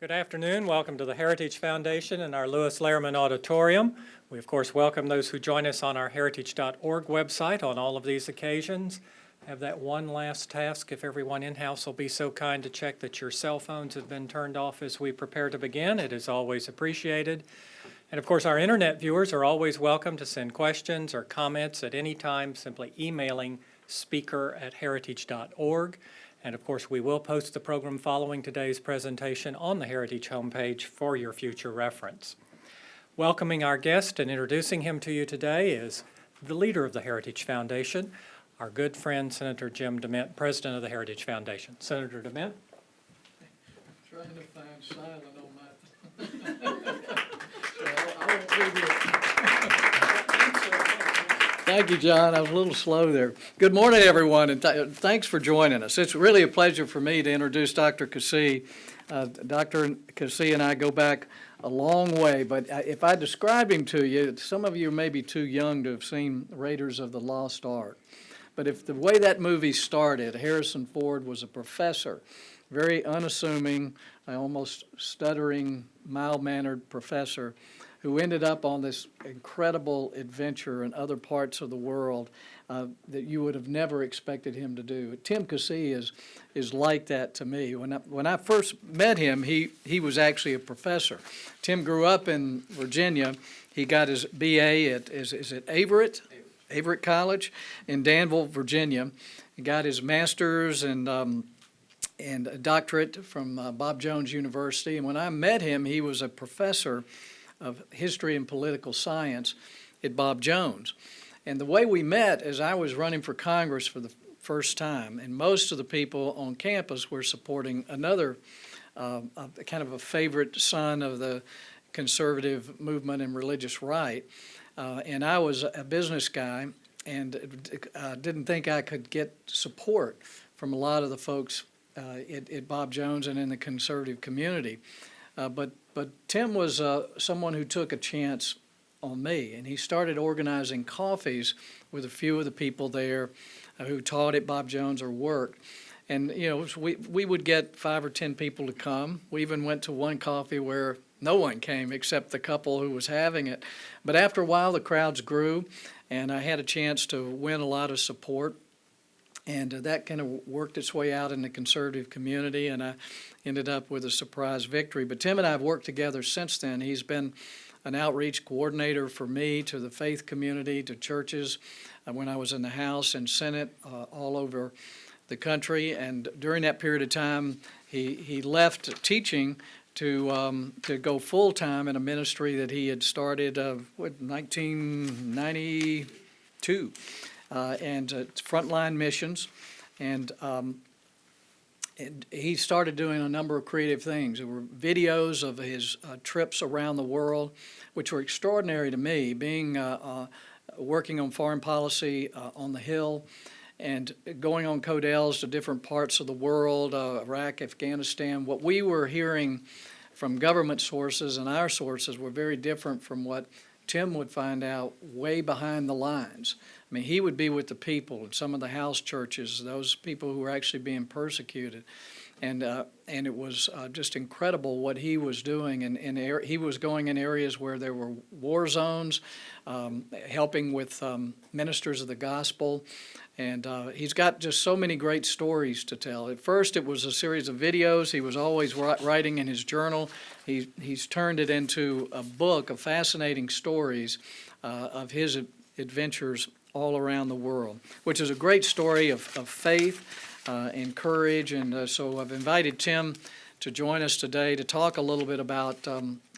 Good afternoon. Welcome to the Heritage Foundation and our Lewis Lehrman Auditorium. We, of course, welcome those who join us on our heritage.org website on all of these occasions. Have that one last task, if everyone in-house will be so kind to check that your cell phones have been turned off as we prepare to begin. It is always appreciated. And, of course, our internet viewers are always welcome to send questions or comments at any time, simply emailing speaker@heritage.org. And of course, we will post the program following today's presentation on the Heritage homepage for your future reference. Welcoming our guest and introducing him to you today is the leader of the Heritage Foundation, our good friend, Senator Jim DeMint, President of the Heritage Foundation. Senator DeMint. I'm trying to find silent on my I won't leave it. Thank you, John. I was a little slow there. Good morning, everyone, and thanks for joining us. It's really a pleasure for me to introduce Dr. Cassie. Dr. Cassie and I go back a long way, but if I described him to you, some of you may be too young to have seen Raiders of the Lost Ark. But if the way that movie started, Harrison Ford was a professor, very unassuming, almost stuttering, mild-mannered professor who ended up on this incredible adventure in other parts of the world that you would have never expected him to do. Tim Cassie is like that to me. When I first met him, he was actually a professor. Tim grew up in Virginia. He got his B.A. at Averett College in Danville, Virginia. He got his master's and a doctorate from Bob Jones University. And when I met him, he was a professor of history and political science at Bob Jones. And the way we met is I was running for Congress for the first time, and most of the people on campus were supporting another kind of a favorite son of the conservative movement and religious right. And I was a business guy and didn't think I could get support from a lot of the folks at Bob Jones and in the conservative community. But Tim was someone who took a chance on me, and he started organizing coffees with a few of the people there who taught at Bob Jones or worked. And, you know, we would get 5 or 10 people to come. We even went to one coffee where no one came except the couple who was having it. But after a while, the crowds grew, and I had a chance to win a lot of support. And that kind of worked its way out in the conservative community, and I ended up with a surprise victory. But Tim and I have worked together since then. He's been an outreach coordinator for me to the faith community, to churches, when I was in the House and Senate all over the country. And during that period of time, he left teaching to go full-time in a ministry that he had started in 1992. And frontline missions, and he started doing a number of creative things. There were videos of his trips around the world, which were extraordinary to me, being working on foreign policy on the Hill and going on Codels to different parts of the world, Iraq, Afghanistan. What we were hearing from government sources and our sources were very different from what Tim would find out way behind the lines. I mean, he would be with the people in some of the house churches, those people who were actually being persecuted. And it was just incredible what he was doing. And he was going in areas where there were war zones, helping with ministers of the gospel. And he's got just so many great stories to tell. At first, it was a series of videos. He was always writing in his journal. He's turned it into a book of fascinating stories of his adventures all around the world, which is a great story of faith and courage. And so I've invited Tim to join us today to talk a little bit about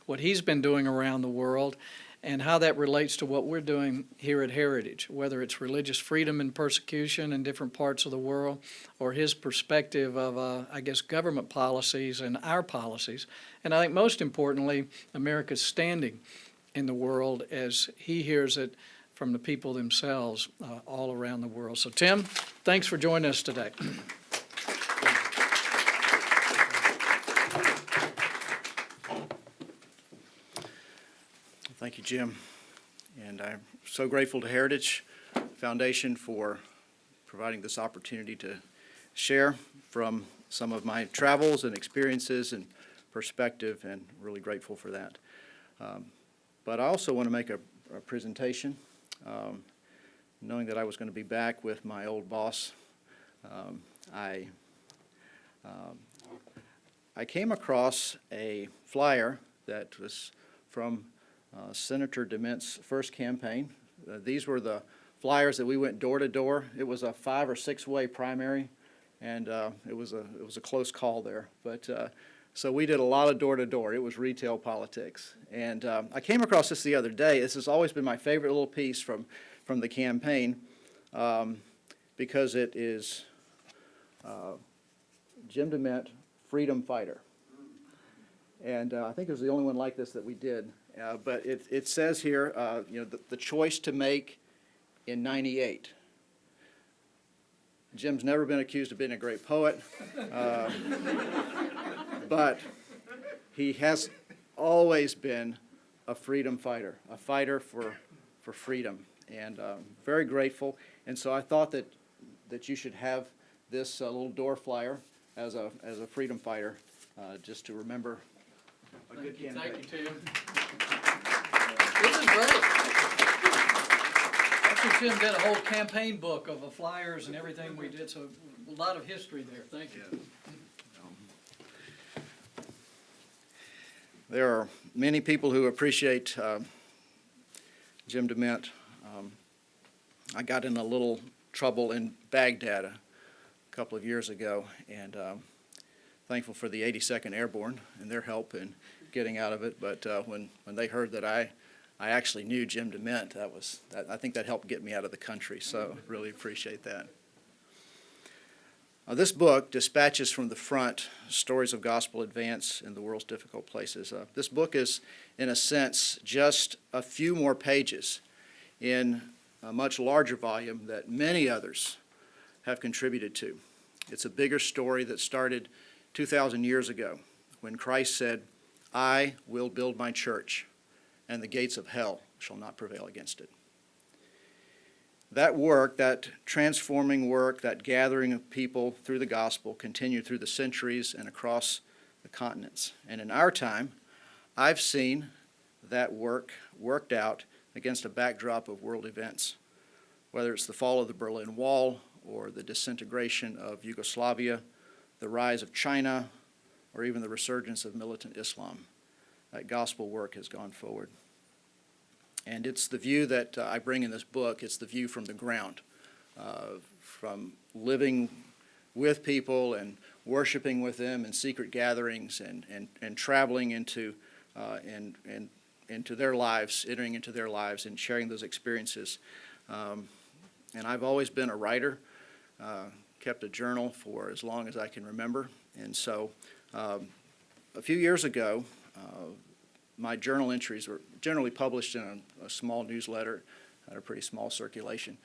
what he's been doing around the world and how that relates to what we're doing here at Heritage, whether it's religious freedom and persecution in different parts of the world, or his perspective of, government policies and our policies. And I think most importantly, America's standing in the world as he hears it from the people themselves all around the world. So Tim, thanks for joining us today. Thank you, Jim. And I'm so grateful to Heritage Foundation for providing this opportunity to share from some of my travels and experiences and perspective, and really grateful for that. But I also want to make a presentation, knowing that I was going to be back with my old boss. I came across a flyer that was from Senator DeMint's first campaign. These were the flyers that we went door to door. It was a 5 or 6 way primary, and it was a close call there. But so we did a lot of door to door. It was retail politics, and I came across this the other day. This has always been my favorite little piece from the campaign, because it is Jim DeMint, freedom fighter. And I think it was the only one like this that we did. But it says here, the choice to make in '98. Jim's never been accused of being a great poet, but he has always been a freedom fighter, a fighter for freedom, and very grateful. And so I thought that you should have this little door flyer as a freedom fighter, just to remember a good campaign. Thank you, Tim. This is great. Actually, Tim did a whole campaign book of the flyers and everything we did, so a lot of history there. Thank you. There are many people who appreciate Jim DeMint. I got in a little trouble in Baghdad a couple of years ago, and thankful for the 82nd Airborne and their help in getting out of it. But when they heard that I actually knew Jim DeMint, I think that helped get me out of the country. So really appreciate that. This book, Dispatches from the Front, Stories of Gospel Advance in the World's Difficult Places. This book is, in a sense, just a few more pages in a much larger volume that many others have contributed to. It's a bigger story that started 2,000 years ago when Christ said, "I will build my church, and the gates of hell shall not prevail against it." That work, that transforming work, that gathering of people through the gospel continued through the centuries and across the continents. And in our time, I've seen that work worked out against a backdrop of world events, whether it's the fall of the Berlin Wall or the disintegration of Yugoslavia, the rise of China, or even the resurgence of militant Islam. That gospel work has gone forward. And it's the view that I bring in this book. It's the view from the ground, from living with people and worshiping with them in secret gatherings and traveling into their lives, entering into their lives and sharing those experiences. And I've always been a writer, kept a journal for as long as I can remember. And so a few years ago, my journal entries were generally published in a small newsletter, had a pretty small circulation.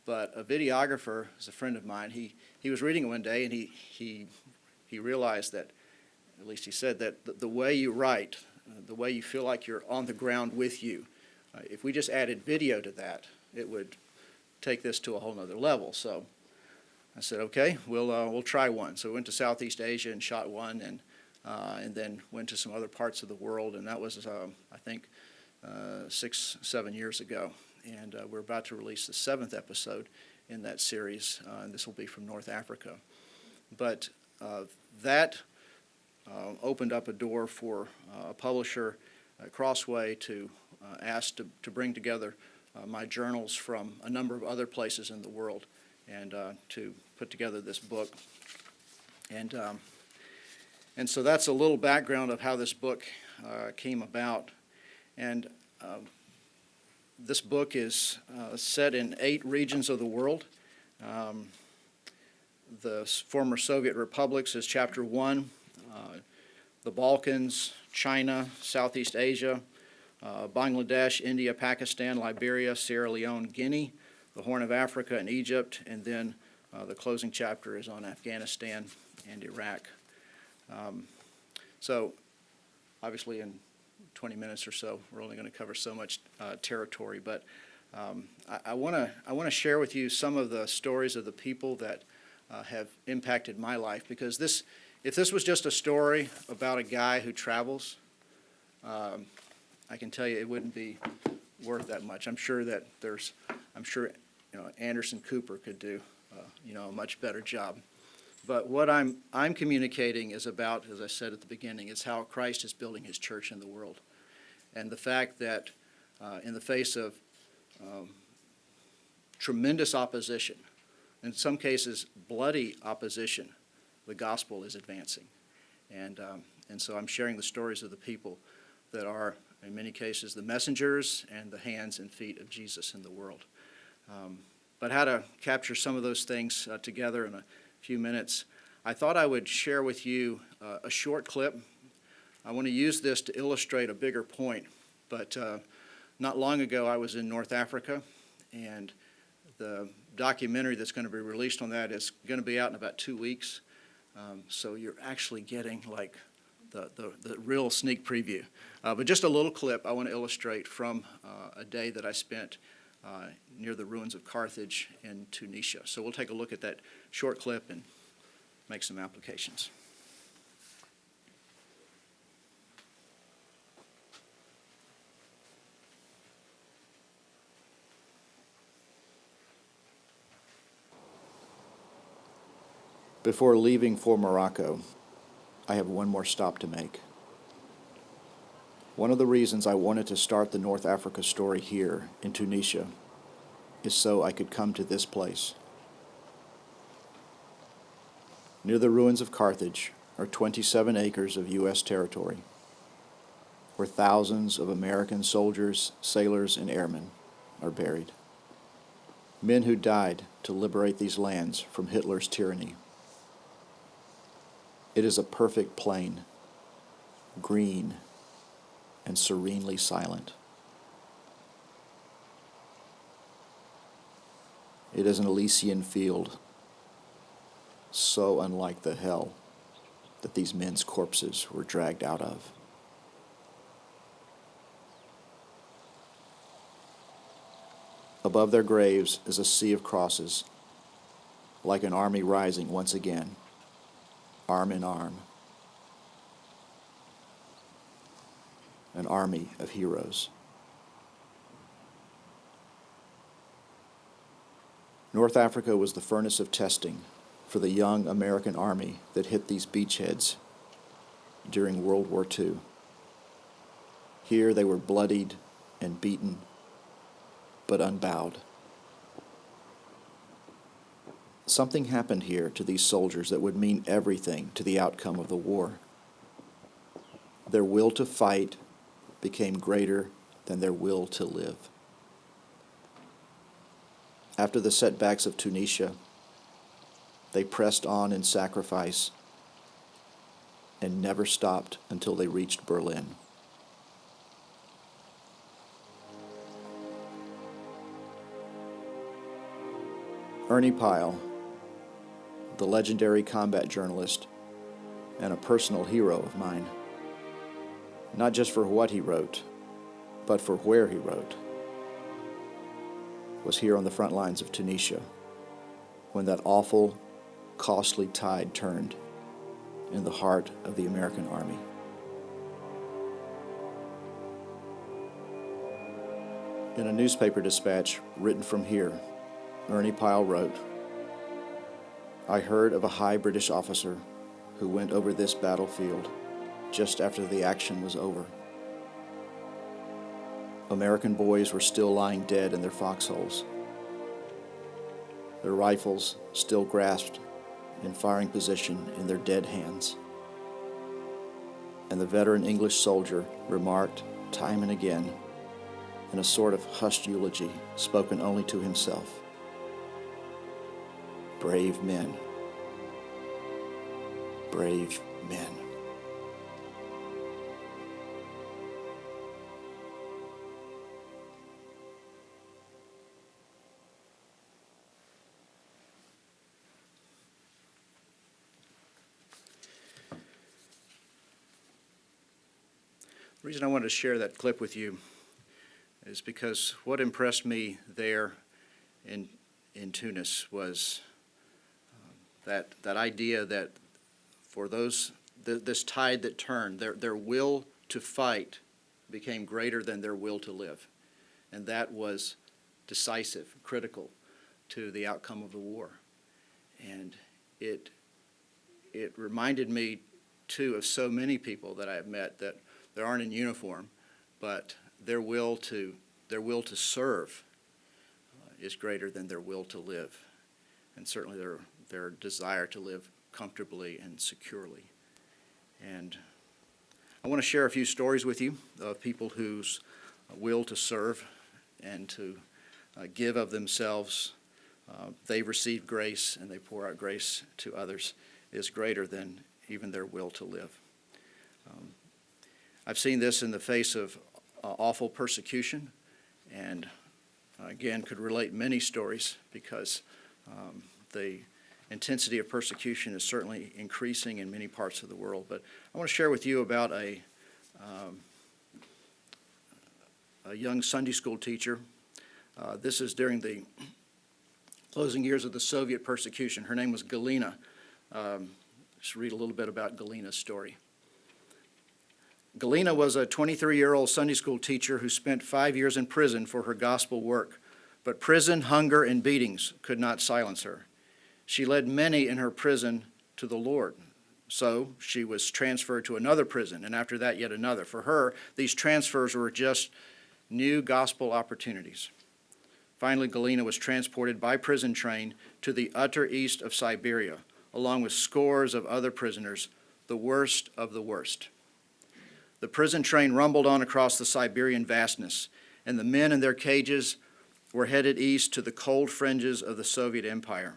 But a videographer is a friend of mine. He was reading it one day, and he realized that, at least he said, that the way you write, the way you feel like you're on the ground with you, if we just added video to that, it would take this to a whole nother level. So I said, okay, we'll try one. So we went to Southeast Asia and shot one, and then went to some other parts of the world, and that was, I think, 6-7 years ago. And we're about to release the 7th episode in that series, and this will be from North Africa. But that opened up a door for a publisher, Crossway, to ask to bring together my journals from a number of other places in the world, and to put together this book. And so that's a little background of how this book came about. And this book is set in 8 regions of the world. The former Soviet republics is Chapter 1, the Balkans, China, Southeast Asia, Bangladesh, India, Pakistan, Liberia, Sierra Leone, Guinea, the Horn of Africa, and Egypt, and then the closing chapter is on Afghanistan and Iraq. So obviously in 20 minutes or so, we're only going to cover so much territory, but I want to share with you some of the stories of the people that have impacted my life, because this if this was just a story about a guy who travels, I can tell you it wouldn't be worth that much. I'm sure Anderson Cooper could do, a much better job. But what I'm communicating is about, as I said at the beginning, is how Christ is building his church in the world. And the fact that in the face of tremendous opposition, in some cases bloody opposition, the gospel is advancing. And so I'm sharing the stories of the people that are, in many cases, the messengers and the hands and feet of Jesus in the world. But how to capture some of those things together in a few minutes, I thought I would share with you a short clip. I want to use this to illustrate a bigger point, but not long ago I was in North Africa, and the documentary that's going to be released on that is going to be out in about 2 weeks. So you're actually getting like the real sneak preview. But just a little clip I want to illustrate from a day that I spent near the ruins of Carthage in Tunisia. So we'll take a look at that short clip and make some applications. Before leaving for Morocco, I have one more stop to make. One of the reasons I wanted to start the North Africa story here in Tunisia is so I could come to this place. Near the ruins of Carthage are 27 acres of U.S. territory, where thousands of American soldiers, sailors, and airmen are buried. Men who died to liberate these lands from Hitler's tyranny. It is a perfect plain, green, and serenely silent. It is an Elysian field, so unlike the hell that these men's corpses were dragged out of. Above their graves is a sea of crosses, like an army rising once again, arm in arm. An army of heroes. North Africa was the furnace of testing for the young American army that hit these beachheads during World War II. Here they were bloodied and beaten, but unbowed. Something happened here to these soldiers that would mean everything to the outcome of the war. Their will to fight became greater than their will to live. After the setbacks of Tunisia, they pressed on in sacrifice and never stopped until they reached Berlin. Ernie Pyle, the legendary combat journalist and a personal hero of mine, not just for what he wrote, but for where he wrote, was here on the front lines of Tunisia when that awful, costly tide turned in the heart of the American army. In a newspaper dispatch written from here, Ernie Pyle wrote, "I heard of a high British officer who went over this battlefield just after the action was over. American boys were still lying dead in their foxholes, their rifles still grasped in firing position in their dead hands. And the veteran English soldier remarked time and again, in a sort of hushed eulogy spoken only to himself, 'Brave men, brave men.'" The reason I wanted to share that clip with you is because what impressed me there in Tunis was that idea that for this tide that turned. Their will to fight became greater than their will to live. And that was decisive, critical to the outcome of the war. And it reminded me, too, of so many people that I have met that they aren't in uniform, but their will to serve is greater than their will to live, and certainly their desire to live comfortably and securely. And I want to share a few stories with you of people whose will to serve and to give of themselves, they receive grace and they pour out grace to others, is greater than even their will to live. I've seen this in the face of awful persecution, and again could relate many stories because the intensity of persecution is certainly increasing in many parts of the world. But I want to share with you about a young Sunday school teacher. This is during the closing years of the Soviet persecution. Her name was Galina. Just read a little bit about Galina's story. Galina was a 23-year-old Sunday school teacher who spent 5 years in prison for her gospel work. But prison, hunger, and beatings could not silence her. She led many in her prison to the Lord. So she was transferred to another prison, and after that, yet another. For her, these transfers were just new gospel opportunities. Finally, Galina was transported by prison train to the utter east of Siberia, along with scores of other prisoners, the worst of the worst. The prison train rumbled on across the Siberian vastness, and the men in their cages were headed east to the cold fringes of the Soviet Empire.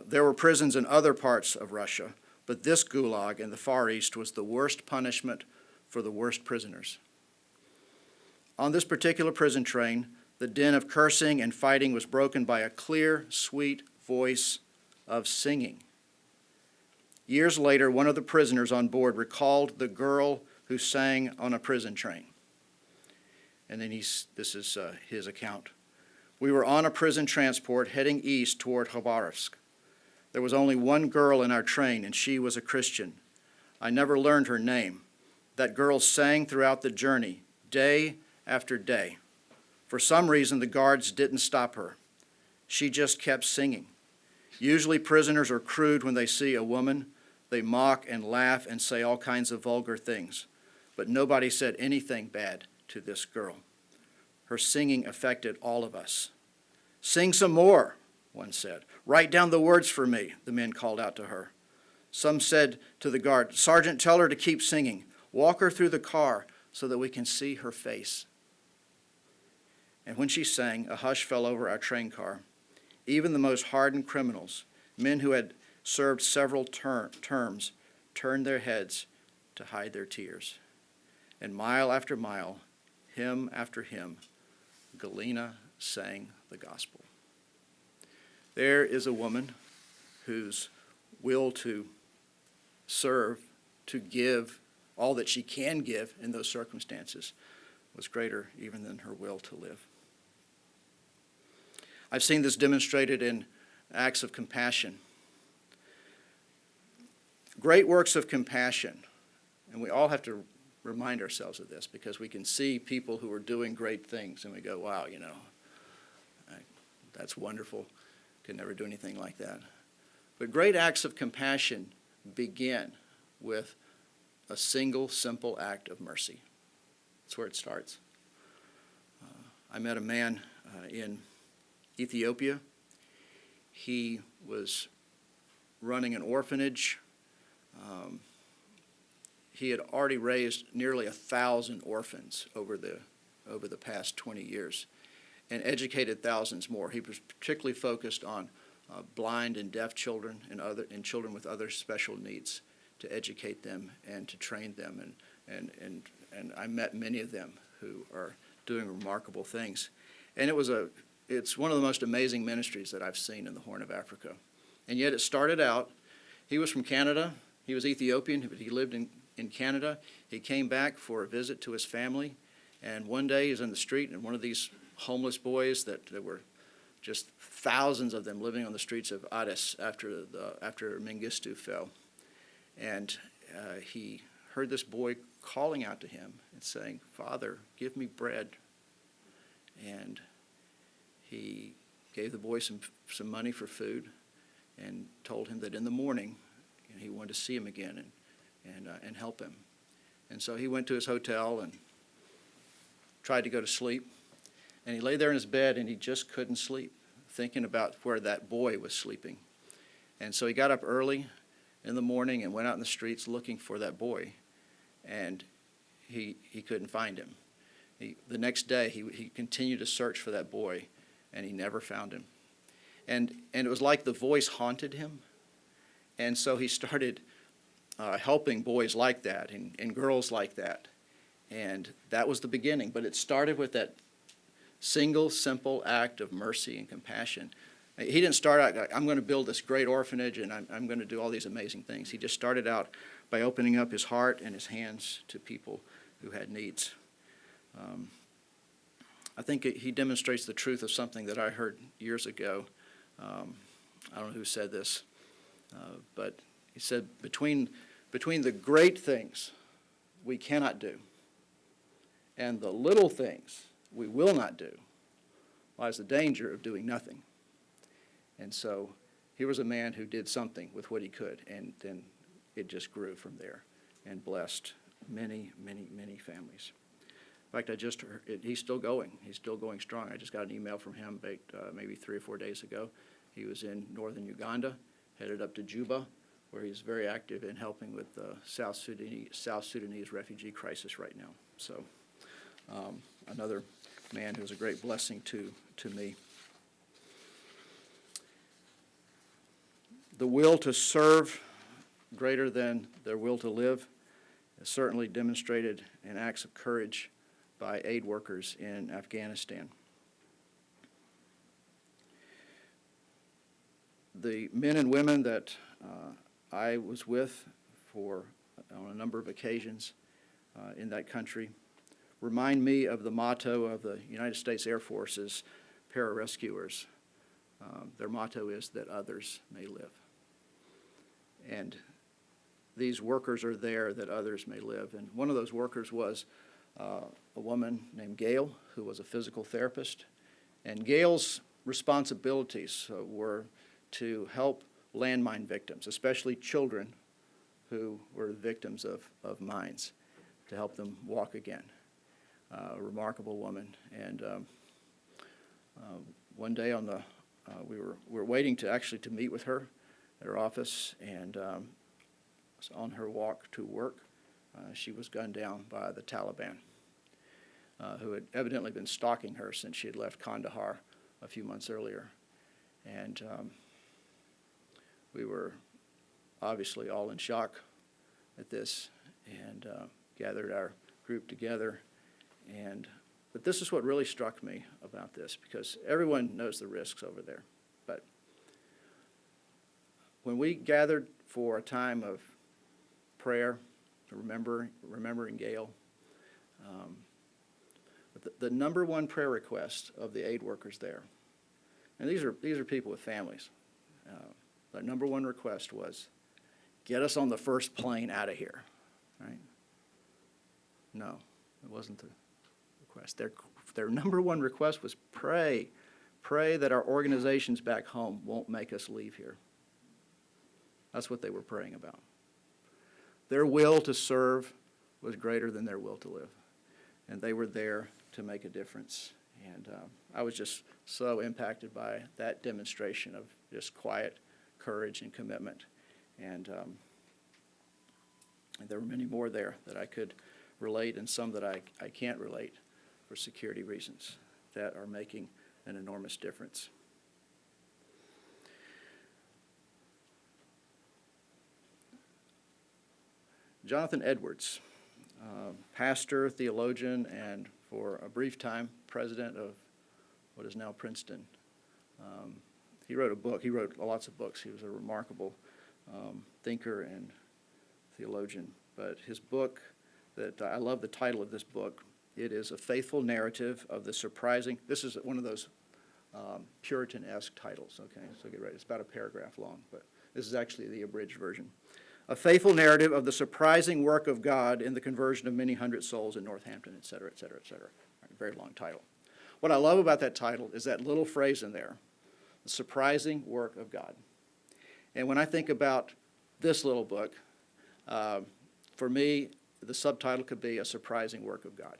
There were prisons in other parts of Russia, but this gulag in the Far East was the worst punishment for the worst prisoners. On this particular prison train, the din of cursing and fighting was broken by a clear, sweet voice of singing. Years later, one of the prisoners on board recalled the girl who sang on a prison train. And then this is his account. We were on a prison transport heading east toward Khabarovsk. There was only one girl in our train, and she was a Christian. I never learned her name. That girl sang throughout the journey, day after day. For some reason, the guards didn't stop her. She just kept singing. Usually prisoners are crude when they see a woman. They mock and laugh and say all kinds of vulgar things. But nobody said anything bad to this girl. Her singing affected all of us. Sing some more, one said. Write down the words for me, the men called out to her. Some said to the guard, Sergeant, tell her to keep singing. Walk her through the car so that we can see her face. And when she sang, a hush fell over our train car. Even the most hardened criminals, men who had served several terms, turned their heads to hide their tears. And mile after mile, hymn after hymn, Galina sang the gospel. There is a woman whose will to serve, to give all that she can give in those circumstances was greater even than her will to live. I've seen this demonstrated in acts of compassion. Great works of compassion, and we all have to remind ourselves of this because we can see people who are doing great things and we go, wow, that's wonderful. Could never do anything like that. But great acts of compassion begin with a single, simple act of mercy. That's where it starts. I met a man in Ethiopia. He was running an orphanage. He had already raised nearly 1,000 orphans over the past 20 years and educated thousands more. He was particularly focused on blind and deaf children and children with other special needs, to educate them and to train them. And I met many of them who are doing remarkable things. And it's one of the most amazing ministries that I've seen in the Horn of Africa. And yet it started out, he was from Canada. He was Ethiopian, but he lived in Canada. He came back for a visit to his family. And one day he's in the street, and one of these homeless boys that there were just thousands of them living on the streets of Addis after Mengistu fell. And he heard this boy calling out to him and saying, "Father, give me bread." And he gave the boy some money for food and told him that in the morning he wanted to see him again and help him. And so he went to his hotel and tried to go to sleep. And he lay there in his bed and he just couldn't sleep, thinking about where that boy was sleeping. And so he got up early in the morning and went out in the streets looking for that boy. And he couldn't find him. The next day he continued to search for that boy, and he never found him. And it was like the voice haunted him. And so he started helping boys like that and girls like that. And that was the beginning. But it started with that single, simple act of mercy and compassion. He didn't start out, like, I'm going to build this great orphanage and I'm going to do all these amazing things. He just started out by opening up his heart and his hands to people who had needs. I think he demonstrates the truth of something that I heard years ago. I don't know who said this, but he said, between the great things we cannot do and the little things we will not do lies the danger of doing nothing. And so here was a man who did something with what he could, and then it just grew from there and blessed many, many, many families. In fact, I just heard he's still going. He's still going strong. I just got an email from him maybe 3 or 4 days ago. He was in northern Uganda, headed up to Juba, where he's very active in helping with the South Sudanese refugee crisis right now. So another man who's a great blessing to me. The will to serve greater than their will to live is certainly demonstrated in acts of courage by aid workers in Afghanistan. The men and women that I was with on a number of occasions in that country remind me of the motto of the United States Air Force's pararescuers. Their motto is that others may live. And these workers are there that others may live. And one of those workers was a woman named Gail, who was a physical therapist. And Gail's responsibilities were to help landmine victims, especially children who were victims of mines, to help them walk again. A remarkable woman. And one day we were waiting to meet with her at her office, and on her walk to work, she was gunned down by the Taliban, who had evidently been stalking her since she had left Kandahar a few months earlier. And we were obviously all in shock at this, and gathered our group together. But this is what really struck me about this, because everyone knows the risks over there. But when we gathered for a time of prayer, remembering Gail, the number one prayer request of the aid workers there, and these are people with families, the number one request was, get us on the first plane out of here, right? No, it wasn't the request. Their number one request was pray that our organizations back home won't make us leave here. That's what they were praying about. Their will to serve was greater than their will to live. And they were there to make a difference. And I was just so impacted by that demonstration of just quiet courage and commitment. And there were many more there that I could relate, and some that I can't relate for security reasons, that are making an enormous difference. Jonathan Edwards, pastor, theologian, and for a brief time, president of what is now Princeton. He wrote a book. He wrote lots of books. He was a remarkable thinker and theologian. But his book, that I love the title of this book, it is A Faithful Narrative of the Surprising. This is one of those Puritan-esque titles, okay? So get ready. It's about a paragraph long, but this is actually the abridged version. A faithful narrative of the surprising work of God in the conversion of many hundred souls in Northampton, et cetera, et cetera, et cetera. Very long title. What I love about that title is that little phrase in there, the surprising work of God. And when I think about this little book, for me, the subtitle could be A Surprising Work of God.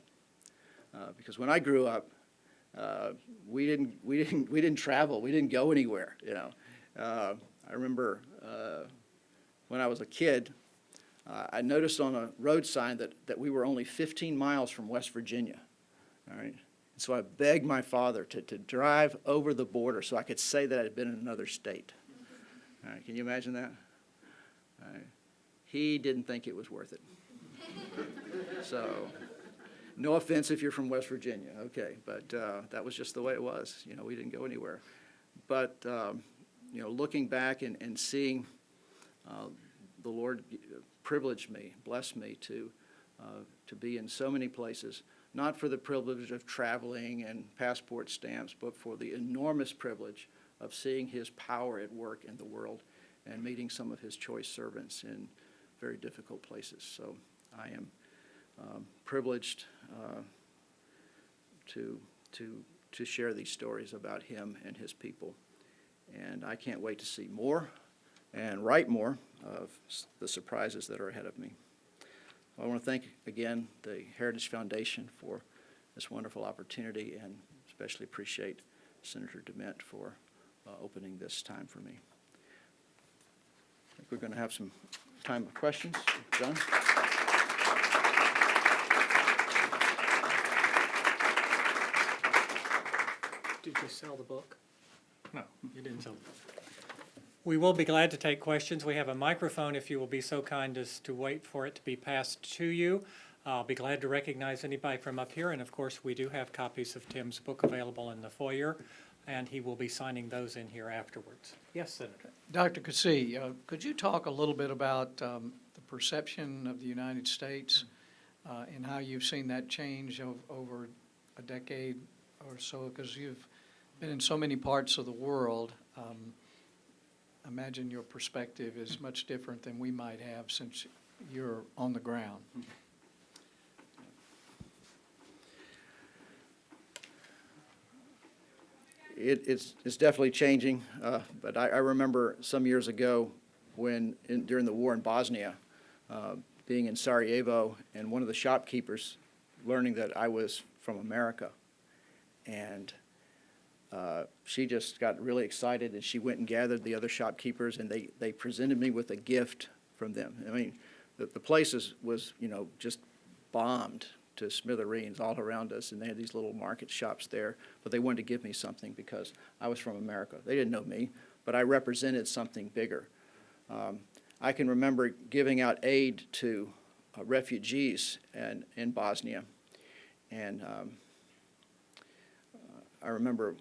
Because when I grew up, we didn't travel. We didn't go anywhere, you know. I remember when I was a kid, I noticed on a road sign that we were only 15 miles from West Virginia, all right? And so I begged my father to drive over the border so I could say that I had been in another state. All right, can you imagine that? All right. He didn't think it was worth it. So, no offense if you're from West Virginia, okay, but that was just the way it was. You know, we didn't go anywhere. But, you know, looking back and seeing the Lord privileged me, blessed me to be in so many places, not for the privilege of traveling and passport stamps, but for the enormous privilege of seeing his power at work in the world and meeting some of his choice servants in very difficult places. So I am privileged to share these stories about him and his people. And I can't wait to see more and write more of the surprises that are ahead of me. I want to thank again the Heritage Foundation for this wonderful opportunity, and especially appreciate Senator DeMint for opening this time for me. I think we're going to have some time of questions. John? Did you sell the book? No, you didn't sell the book. We will be glad to take questions. We have a microphone if you will be so kind as to wait for it to be passed to you. I'll be glad to recognize anybody from up here. And of course, we do have copies of Tim's book available in the foyer, and he will be signing those in here afterwards. Yes, Senator. Dr. Cassie, could you talk a little bit about the perception of the United States and how you've seen that change over a decade or so? Because you've been in so many parts of the world. I imagine your perspective is much different than we might have since you're on the ground. It's definitely changing, but I remember some years ago when, during the war in Bosnia, being in Sarajevo, and one of the shopkeepers learning that I was from America. And she just got really excited, and she went and gathered the other shopkeepers, and they presented me with a gift from them. I mean, the place was, you know, just bombed to smithereens all around us, and they had these little market shops there, but they wanted to give me something because I was from America. They didn't know me, but I represented something bigger. I can remember giving out aid to refugees in Bosnia, and I remember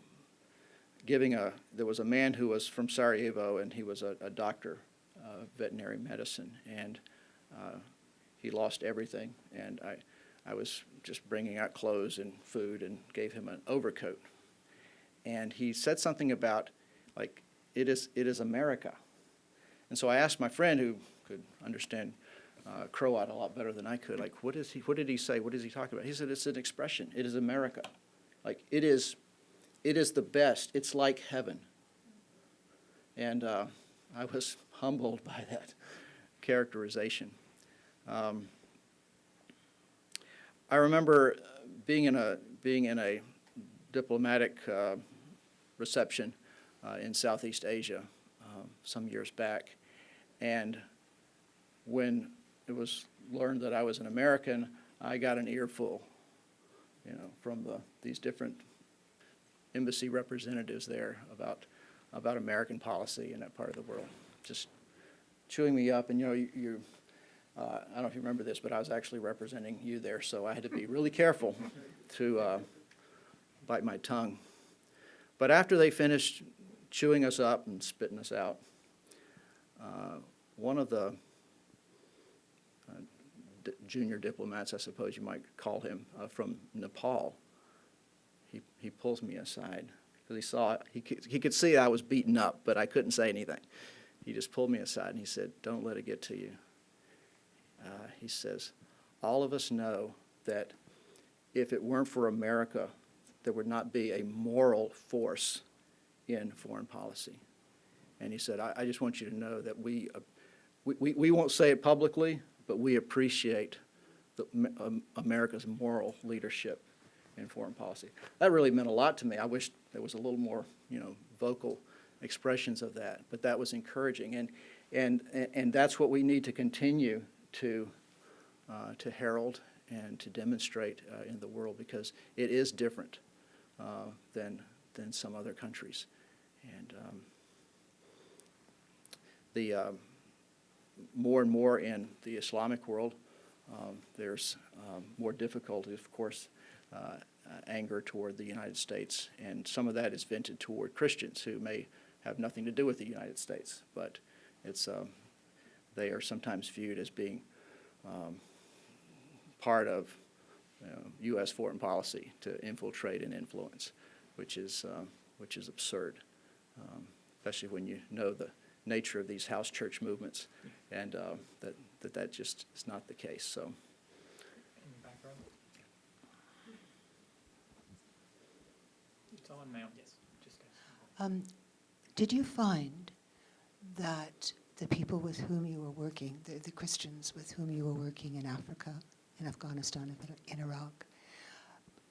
there was a man who was from Sarajevo, and he was a doctor of veterinary medicine, and he lost everything, and I was just bringing out clothes and food and gave him an overcoat. And he said something about, like, it is America. And so I asked my friend, who could understand Croat a lot better than I could, like, what did he say? What is he talking about? He said, it's an expression. It is America. Like, it is the best. It's like heaven. And I was humbled by that characterization. I remember being in a diplomatic reception in Southeast Asia some years back, and when it was learned that I was an American, I got an earful, you know, from these different embassy representatives there about American policy in that part of the world, just chewing me up. And you know, I don't know if you remember this, but I was actually representing you there, so I had to be really careful to bite my tongue. But after they finished chewing us up and spitting us out, one of the junior diplomats, I suppose you might call him, from Nepal, he pulls me aside because he could see I was beaten up, but I couldn't say anything. he just pulled me aside and he said, "Don't let it get to you." He says, "All of us know that if it weren't for America, there would not be a moral force in foreign policy." And he said, I just want you to know that we won't say it publicly, but we appreciate America's moral leadership in foreign policy. That really meant a lot to me. I wish there was a little more, vocal expressions of that, but that was encouraging. And that's what we need to continue to herald and to demonstrate in the world, because it is different than some other countries. And more and more in the Islamic world, there's more difficulty, of course, anger toward the United States, and some of that is vented toward Christians who may have nothing to do with the United States, but it's they are sometimes viewed as being part of U.S. foreign policy to infiltrate and influence, which is absurd, especially when you know the nature of these house church movements, and that just is not the case. So. In the back row. It's on now. Yes. Just Did you find that the people with whom you were working, the Christians with whom you were working in Africa, in Afghanistan, in Iraq,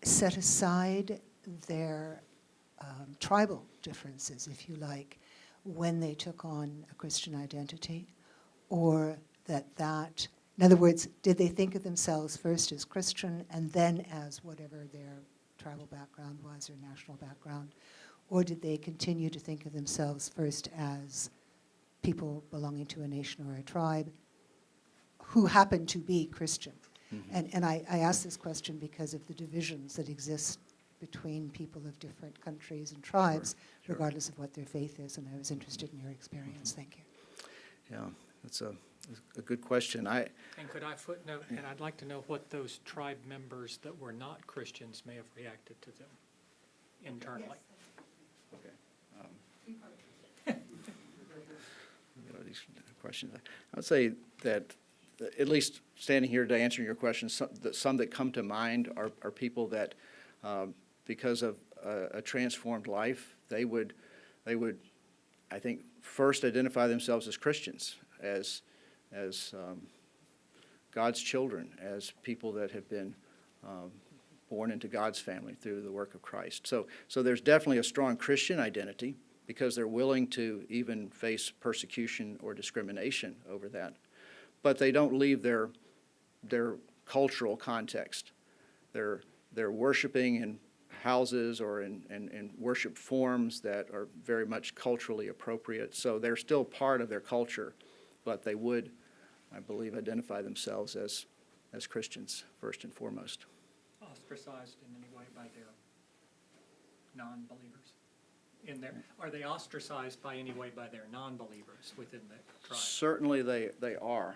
set aside their tribal differences, if you like, when they took on a Christian identity? Or that, in other words, did they think of themselves first as Christian and then as whatever their tribal background was or national background? Or did they continue to think of themselves first as people belonging to a nation or a tribe who happened to be Christian? Mm-hmm. And I ask this question because of the divisions that exist between people of different countries and tribes, sure. Regardless of what their faith is, and I was interested in your experience. Mm-hmm. Thank you. Yeah, that's a good question. And could I footnote, and I'd like to know what those tribe members that were not Christians may have reacted to them internally. Yes. Okay. These questions. I would say that, at least standing here to answer your question, some that come to mind are people that, because of a transformed life, they would, I think, first identify themselves as Christians, as God's children, as people that have been born into God's family through the work of Christ. So there's definitely a strong Christian identity, because they're willing to even face persecution or discrimination over that. But they don't leave their cultural context. They're worshiping in houses or in worship forms that are very much culturally appropriate. So they're still part of their culture, but they would, I believe, identify themselves as Christians first and foremost. Ostracized in any way by their non-believers? Are they ostracized by any way by their non-believers within the tribe? Certainly they are.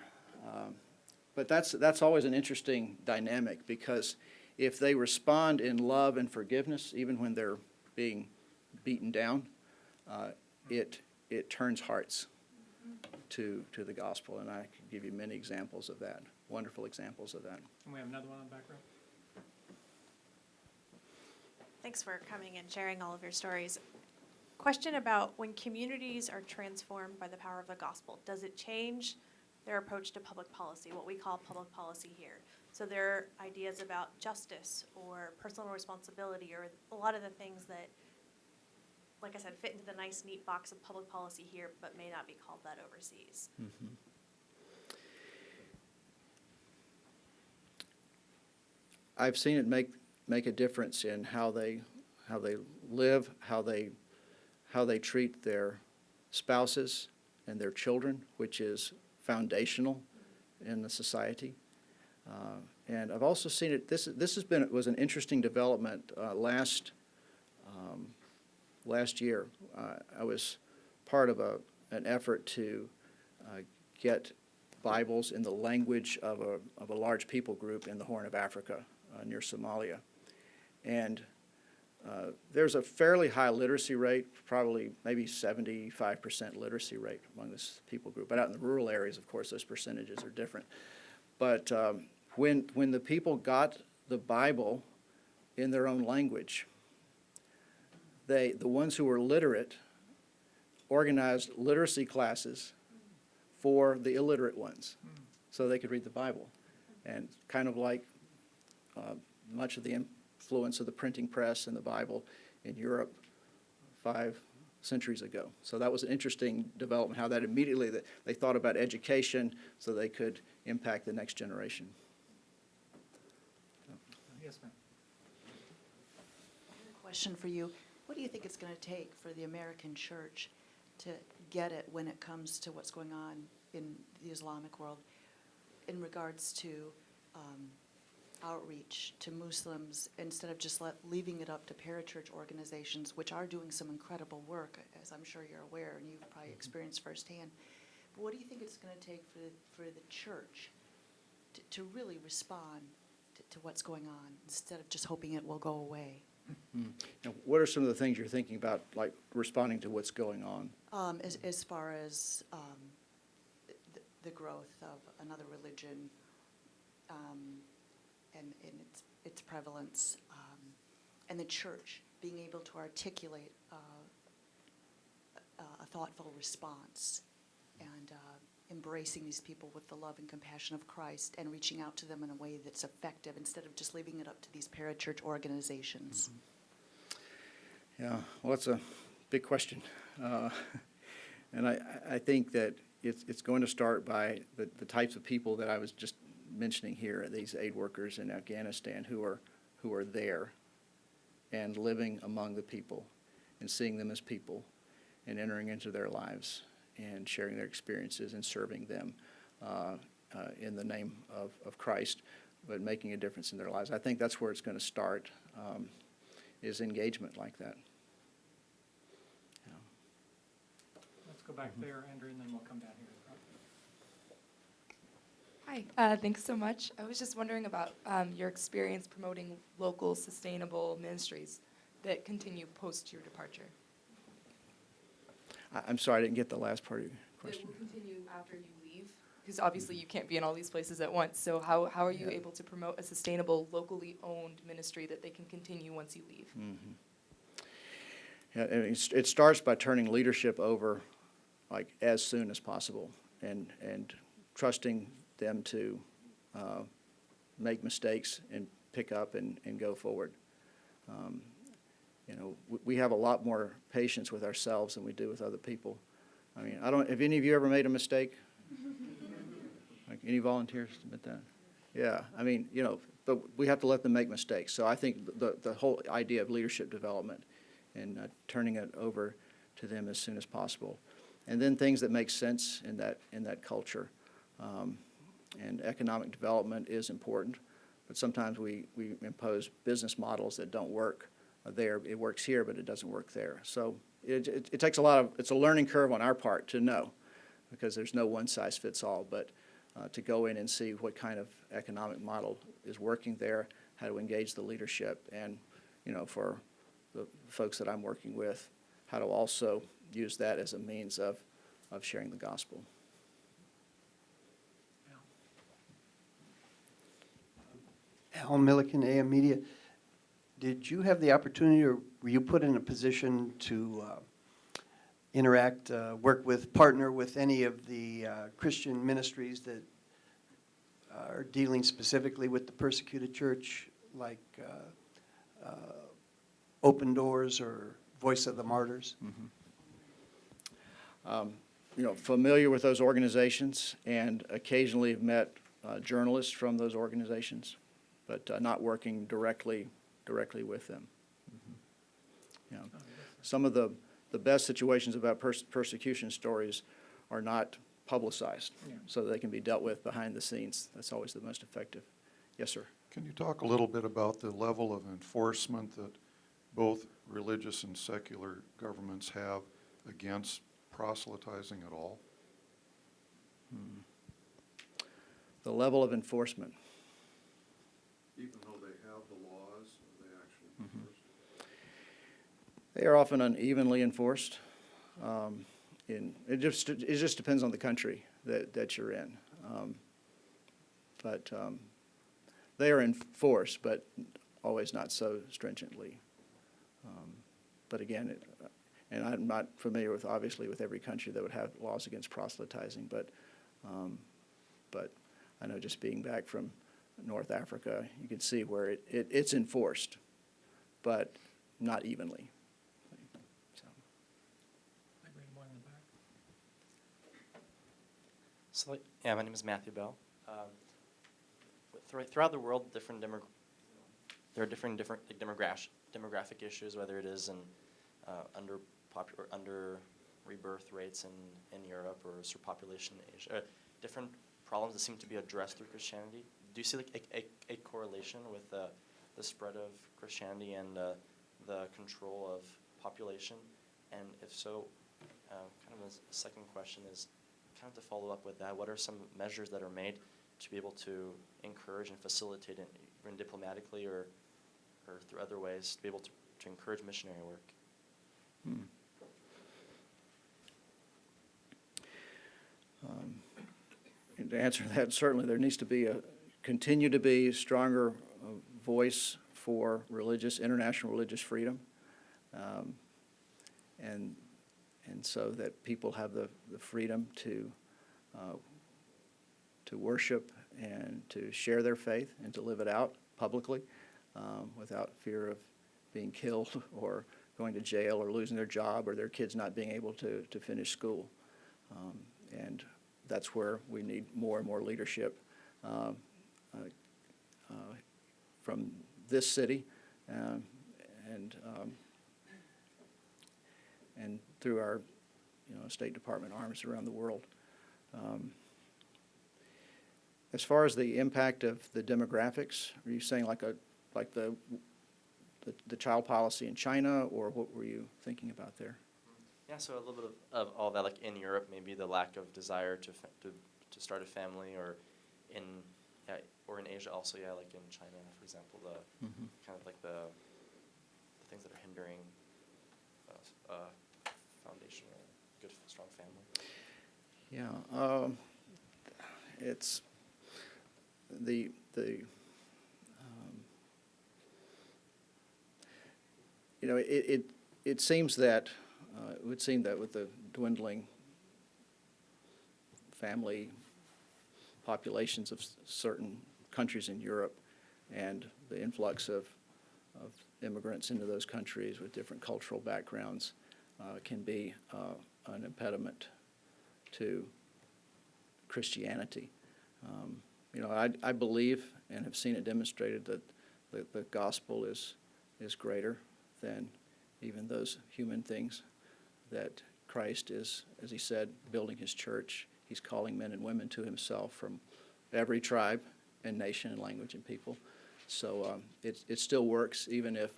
But that's always an interesting dynamic, because if they respond in love and forgiveness, even when they're being beaten down, it turns hearts to the gospel. And I can give you many examples of that, wonderful examples of that. And we have another one on the back row. Thanks for coming and sharing all of your stories. Question about when communities are transformed by the power of the gospel, does it change their approach to public policy, what we call public policy here? So their ideas about justice or personal responsibility, or a lot of the things that, like I said, fit into the nice, neat box of public policy here, but may not be called that overseas. Mm-hmm. I've seen it make a difference in how they live, how they treat their spouses and their children, which is foundational in the society. And I've also seen it. This was an interesting development last year. I was part of an effort to get Bibles in the language of a large people group in the Horn of Africa near Somalia, and there's a fairly high literacy rate, probably maybe 75% literacy rate among this people group. But out in the rural areas, of course, those percentages are different. But when the people got the Bible in their own language, the ones who were literate organized literacy classes for the illiterate ones so they could read the Bible. And kind of like much of the influence of the printing press and the Bible in Europe 5 centuries ago. So that was an interesting development, how that immediately they thought about education so they could impact the next generation. Yes, ma'am. Question for you. What do you think it's going to take for the American church to get it when it comes to what's going on in the Islamic world in regards to outreach to Muslims instead of just leaving it up to parachurch organizations, which are doing some incredible work, as I'm sure you're aware and you've probably experienced firsthand. But what do you think it's going to take for the church to really respond to what's going on instead of just hoping it will go away? Now, what are some of the things you're thinking about, like responding to what's going on? As far as the growth of another religion and its prevalence, and the church being able to articulate a thoughtful response and embracing these people with the love and compassion of Christ and reaching out to them in a way that's effective instead of just leaving it up to these parachurch organizations. Yeah, well, that's a big question. And I think that it's going to start by the types of people that I was just mentioning here, these aid workers in Afghanistan who are there and living among the people and seeing them as people and entering into their lives and sharing their experiences and serving them in the name of Christ, but making a difference in their lives. I think that's where it's going to start, is engagement like that. Yeah. Let's go back there, Andrew, and then we'll come down here. Hi, thanks so much. I was just wondering about your experience promoting local sustainable ministries that continue post your departure. I'm sorry, I didn't get the last part of your That question. will continue after you leave, because obviously you can't be in all these places at once. So how are you able to promote a sustainable, locally owned ministry that they can continue once you leave? Mm-hmm. Yeah, and it starts by turning leadership over, like, as soon as possible, and trusting them to make mistakes and pick up and go forward. We have a lot more patience with ourselves than we do with other people. I mean, have any of you ever made a mistake? Like, any volunteers admit that? Yeah, I mean, but we have to let them make mistakes. So I think the whole idea of leadership development and turning it over to them as soon as possible. And then things that make sense in that culture. And economic development is important, but sometimes we impose business models that don't work there. It works here, but it doesn't work there. So it takes it's a learning curve on our part to know, because there's no one size fits all, but to go in and see what kind of economic model is working there, how to engage the leadership, and for the folks that I'm working with, how to also use that as a means of sharing the gospel. Al Milliken, AM Media. Did you have the opportunity, or were you put in a position to interact, partner with any of the Christian ministries that are dealing specifically with the persecuted church, like Open Doors or Voice of the Martyrs? Familiar with those organizations, and occasionally have met journalists from those organizations, but not working directly with them. Some of the best situations about persecution stories are not publicized, so they can be dealt with behind the scenes. That's always the most effective. Yes, sir. Can you talk a little bit about the level of enforcement that both religious and secular governments have against proselytizing at all? The level of enforcement. Even though they have the laws, they actually enforce They are often unevenly enforced. It just depends on the country that you're in. But they are enforced, but always not so stringently. But again, and I'm not familiar with, obviously, with every country that would have laws against proselytizing, but I know just being back from North Africa, you can see where it's enforced, but not evenly. So. I read one in the back. So, yeah, my name is Matthew Bell. Throughout the world, there are different like, demographic issues, whether it is in under rebirth rates in Europe or surpopulation in Asia, different problems that seem to be addressed through Christianity. Do you see like a correlation with the spread of Christianity and the control of population? And if so, kind of a second question is kind of to follow up with that. What are some measures that are made to be able to encourage and facilitate it, even diplomatically or through other ways, to be able to encourage missionary work? And to answer that, certainly there needs to continue to be a stronger voice for international religious freedom, and so that people have the freedom to worship and to share their faith and to live it out publicly without fear of being killed or going to jail or losing their job or their kids not being able to finish school. And that's where we need more and more leadership from this city and through our State Department arms around the world. As far as the impact of the demographics, are you saying like the child policy in China, or what were you thinking about there? Yeah, so a little bit of all that, like in Europe, maybe the lack of desire to start a family, or in Asia also, yeah, like in China, for example, the kind of like the things that are hindering foundation or good, strong family. Yeah, it's it seems that it would seem that with the dwindling family populations of certain countries in Europe and the influx of immigrants into those countries with different cultural backgrounds can be an impediment to Christianity. I believe and have seen it demonstrated that the gospel is greater than even those human things, that Christ is, as he said, building his church. He's calling men and women to himself from every tribe and nation and language and people. So it still works, even if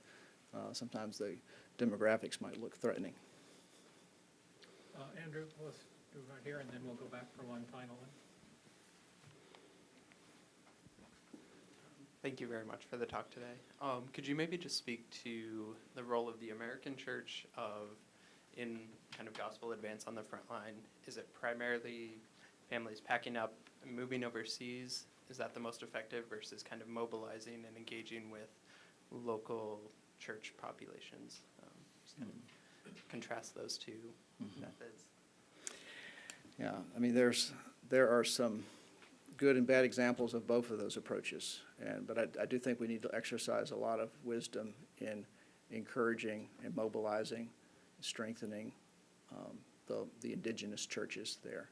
sometimes the demographics might look threatening. Andrew, let's do right here, and then we'll go back for one final one. Thank you very much for the talk today. Could you maybe just speak to the role of the American church in kind of gospel advance on the front line? Is it primarily families packing up and moving overseas? Is that the most effective versus kind of mobilizing and engaging with local church populations? Just kind of contrast those two methods. Yeah, I mean, there are some good and bad examples of both of those approaches, but I do think we need to exercise a lot of wisdom in encouraging and mobilizing, strengthening the indigenous churches there.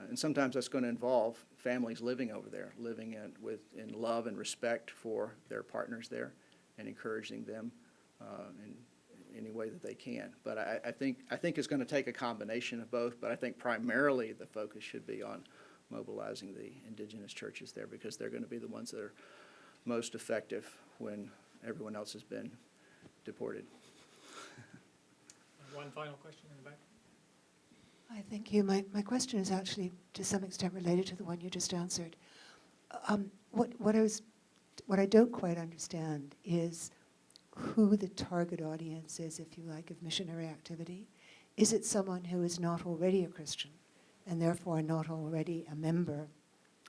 And sometimes that's going to involve families living over there, living in love and respect for their partners there, and encouraging them in any way that they can. But I think it's going to take a combination of both, but I think primarily the focus should be on mobilizing the indigenous churches there, because they're going to be the ones that are most effective when everyone else has been deported. One final question in the back. I thank you. My question is actually to some extent related to the one you just answered. What I don't quite understand is who the target audience is, if you like, of missionary activity? Is it someone who is not already a Christian and therefore not already a member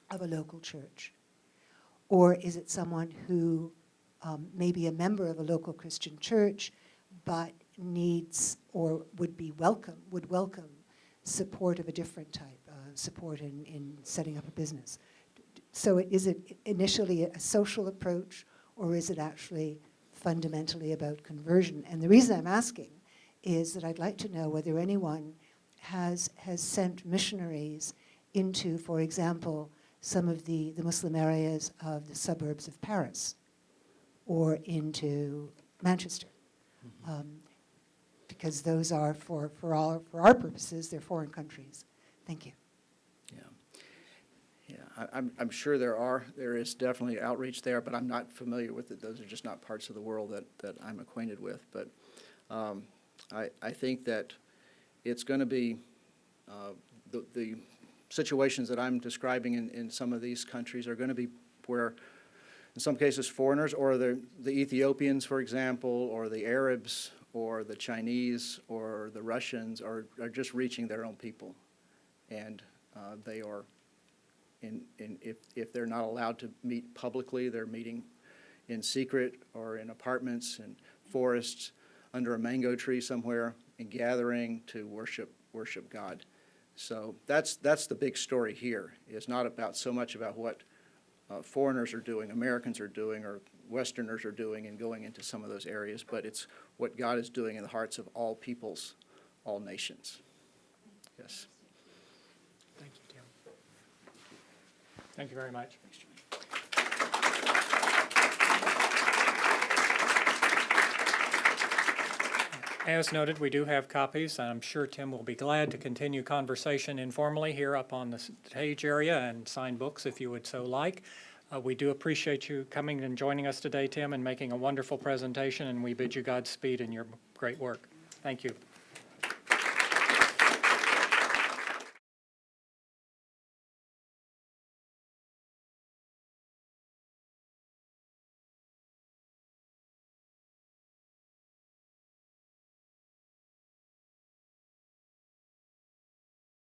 of a local church? Or is it someone who may be a member of a local Christian church but needs or would welcome support of a different type, support in setting up a business? So is it initially a social approach, or is it actually fundamentally about conversion? And the reason I'm asking is that I'd like to know whether anyone has sent missionaries into, for example, some of the Muslim areas of the suburbs of Paris or into Manchester. Because those are, for our purposes, they're foreign countries. Thank you. Yeah, I'm sure there is definitely outreach there, but I'm not familiar with it. Those are just not parts of the world that I'm acquainted with. But I think that it's going to be the situations that I'm describing in some of these countries are going to be where, in some cases, foreigners, or the Ethiopians, for example, or the Arabs, or the Chinese, or the Russians are just reaching their own people. And they are, if they're not allowed to meet publicly, they're meeting in secret or in apartments and forests under a mango tree somewhere and gathering to worship God. So that's the big story here. It's not about so much about what foreigners are doing, Americans are doing, or Westerners are doing and going into some of those areas, but it's what God is doing in the hearts of all peoples, all nations. Yes. Thank you, Tim. Thank you very much. As noted, we do have copies, and I'm sure Tim will be glad to continue conversation informally here up on the stage area and sign books if you would so like. We do appreciate you coming and joining us today, Tim, and making a wonderful presentation, and we bid you Godspeed in your great work. Thank you.